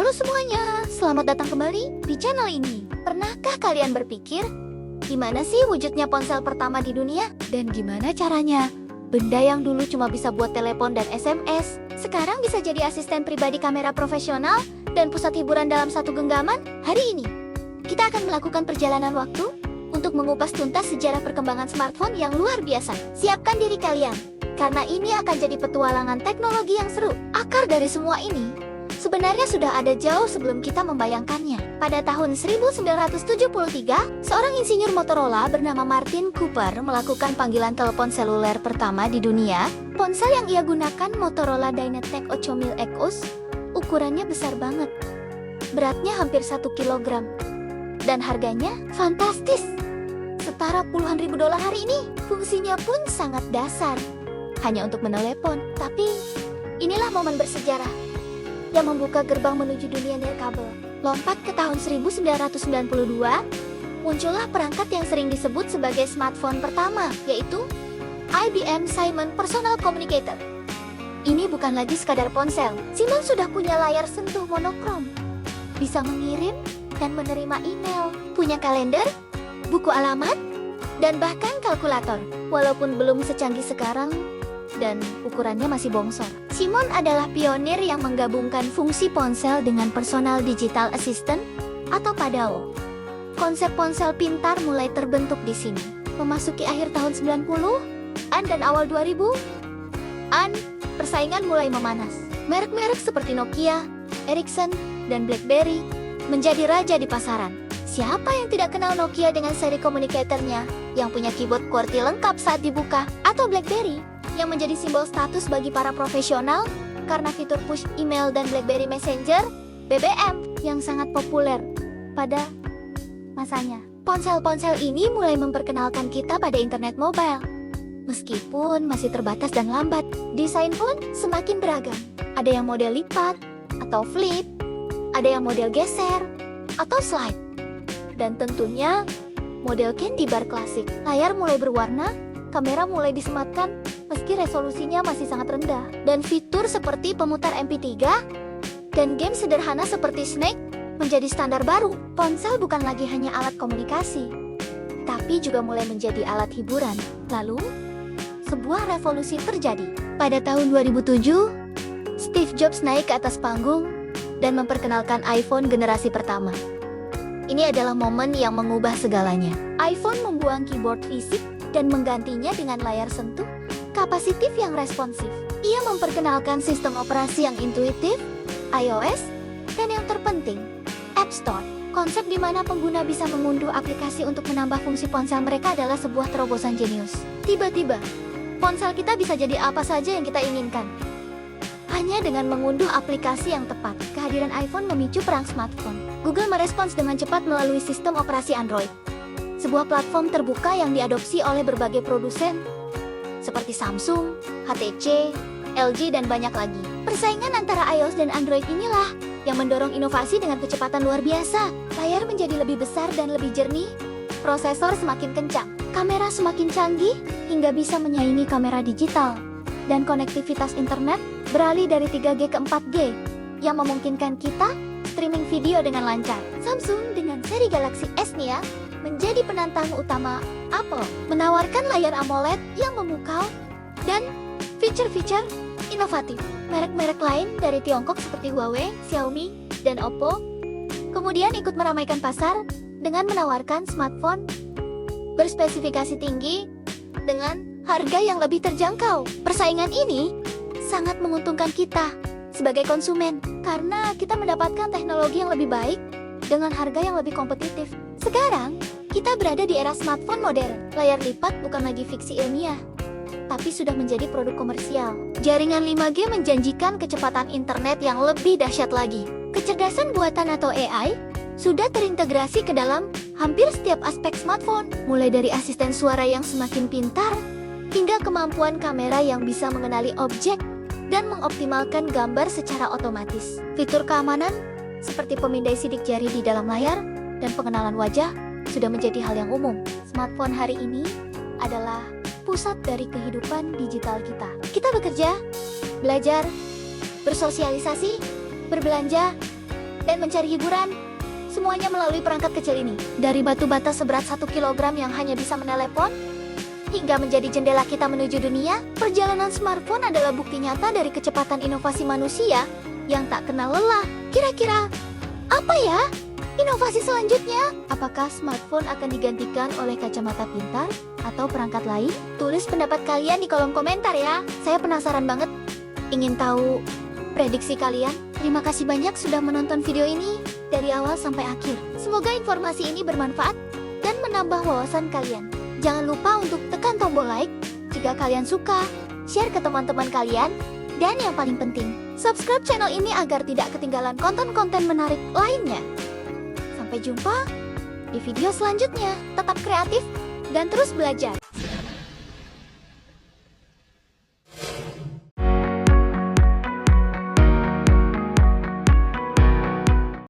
Halo semuanya, selamat datang kembali di channel ini. Pernahkah kalian berpikir, gimana sih wujudnya ponsel pertama di dunia? Dan gimana caranya? Benda yang dulu cuma bisa buat telepon dan SMS, sekarang bisa jadi asisten pribadi kamera profesional dan pusat hiburan dalam satu genggaman? Hari ini, kita akan melakukan perjalanan waktu untuk mengupas tuntas sejarah perkembangan smartphone yang luar biasa. Siapkan diri kalian, karena ini akan jadi petualangan teknologi yang seru. Akar dari semua ini sebenarnya sudah ada jauh sebelum kita membayangkannya. Pada tahun 1973, seorang insinyur Motorola bernama Martin Cooper melakukan panggilan telepon seluler pertama di dunia. Ponsel yang ia gunakan Motorola Dynatec 8000 EOS, ukurannya besar banget. Beratnya hampir 1 kilogram. Dan harganya fantastis. Setara puluhan ribu dolar hari ini. Fungsinya pun sangat dasar, hanya untuk menelepon. Tapi, inilah momen bersejarah yang membuka gerbang menuju dunia nirkabel. Lompat ke tahun 1992, muncullah perangkat yang sering disebut sebagai smartphone pertama, yaitu IBM Simon Personal Communicator. Ini bukan lagi sekadar ponsel. Simon sudah punya layar sentuh monokrom, bisa mengirim dan menerima email, punya kalender, buku alamat, dan bahkan kalkulator. Walaupun belum secanggih sekarang, dan ukurannya masih bongsor. Simon adalah pionir yang menggabungkan fungsi ponsel dengan Personal Digital Assistant atau PADAO. Konsep ponsel pintar mulai terbentuk di sini. Memasuki akhir tahun 90-an dan awal 2000-an, persaingan mulai memanas. Merek-merek seperti Nokia, Ericsson, dan BlackBerry menjadi raja di pasaran. Siapa yang tidak kenal Nokia dengan seri communicator-nya yang punya keyboard QWERTY lengkap saat dibuka, atau BlackBerry yang menjadi simbol status bagi para profesional karena fitur push email dan BlackBerry Messenger (BBM) yang sangat populer pada masanya. Ponsel-ponsel ini mulai memperkenalkan kita pada internet mobile. Meskipun masih terbatas dan lambat, desain pun semakin beragam. Ada yang model lipat atau flip, ada yang model geser atau slide, dan tentunya model candy bar klasik. Layar mulai berwarna, kamera mulai disematkan meski resolusinya masih sangat rendah. Dan fitur seperti pemutar MP3 dan game sederhana seperti Snake menjadi standar baru. Ponsel bukan lagi hanya alat komunikasi, tapi juga mulai menjadi alat hiburan. Lalu, sebuah revolusi terjadi. Pada tahun 2007, Steve Jobs naik ke atas panggung dan memperkenalkan iPhone generasi pertama. Ini adalah momen yang mengubah segalanya. iPhone membuang keyboard fisik dan menggantinya dengan layar sentuh kapasitif yang responsif. Ia memperkenalkan sistem operasi yang intuitif, iOS, dan yang terpenting, App Store. Konsep di mana pengguna bisa mengunduh aplikasi untuk menambah fungsi ponsel mereka adalah sebuah terobosan jenius. Tiba-tiba, ponsel kita bisa jadi apa saja yang kita inginkan, hanya dengan mengunduh aplikasi yang tepat. Kehadiran iPhone memicu perang smartphone. Google merespons dengan cepat melalui sistem operasi Android, sebuah platform terbuka yang diadopsi oleh berbagai produsen seperti Samsung, HTC, LG, dan banyak lagi. Persaingan antara iOS dan Android inilah yang mendorong inovasi dengan kecepatan luar biasa. Layar menjadi lebih besar dan lebih jernih, prosesor semakin kencang, kamera semakin canggih hingga bisa menyaingi kamera digital, dan konektivitas internet beralih dari 3G ke 4G yang memungkinkan kita streaming video dengan lancar. Samsung dengan seri Galaxy S Nia menjadi penantang utama Apple, menawarkan layar AMOLED yang memukau dan fitur-fitur inovatif. Merek-merek lain dari Tiongkok seperti Huawei, Xiaomi, dan Oppo kemudian ikut meramaikan pasar dengan menawarkan smartphone berspesifikasi tinggi dengan harga yang lebih terjangkau. Persaingan ini sangat menguntungkan kita sebagai konsumen karena kita mendapatkan teknologi yang lebih baik dengan harga yang lebih kompetitif. Sekarang, kita berada di era smartphone modern. Layar lipat bukan lagi fiksi ilmiah, tapi sudah menjadi produk komersial. Jaringan 5G menjanjikan kecepatan internet yang lebih dahsyat lagi. Kecerdasan buatan atau AI sudah terintegrasi ke dalam hampir setiap aspek smartphone, mulai dari asisten suara yang semakin pintar, hingga kemampuan kamera yang bisa mengenali objek dan mengoptimalkan gambar secara otomatis. Fitur keamanan seperti pemindai sidik jari di dalam layar dan pengenalan wajah sudah menjadi hal yang umum. Smartphone hari ini adalah pusat dari kehidupan digital kita. Kita bekerja, belajar, bersosialisasi, berbelanja, dan mencari hiburan. Semuanya melalui perangkat kecil ini. Dari batu bata seberat 1 kilogram yang hanya bisa menelepon, hingga menjadi jendela kita menuju dunia, perjalanan smartphone adalah bukti nyata dari kecepatan inovasi manusia yang tak kenal lelah. Kira-kira, apa ya inovasi selanjutnya? Apakah smartphone akan digantikan oleh kacamata pintar atau perangkat lain? Tulis pendapat kalian di kolom komentar ya. Saya penasaran banget. Ingin tahu prediksi kalian? Terima kasih banyak sudah menonton video ini dari awal sampai akhir. Semoga informasi ini bermanfaat dan menambah wawasan kalian. Jangan lupa untuk tekan tombol like jika kalian suka, share ke teman-teman kalian, dan yang paling penting, subscribe channel ini agar tidak ketinggalan konten-konten menarik lainnya. Sampai jumpa di video selanjutnya. Tetap kreatif dan terus belajar.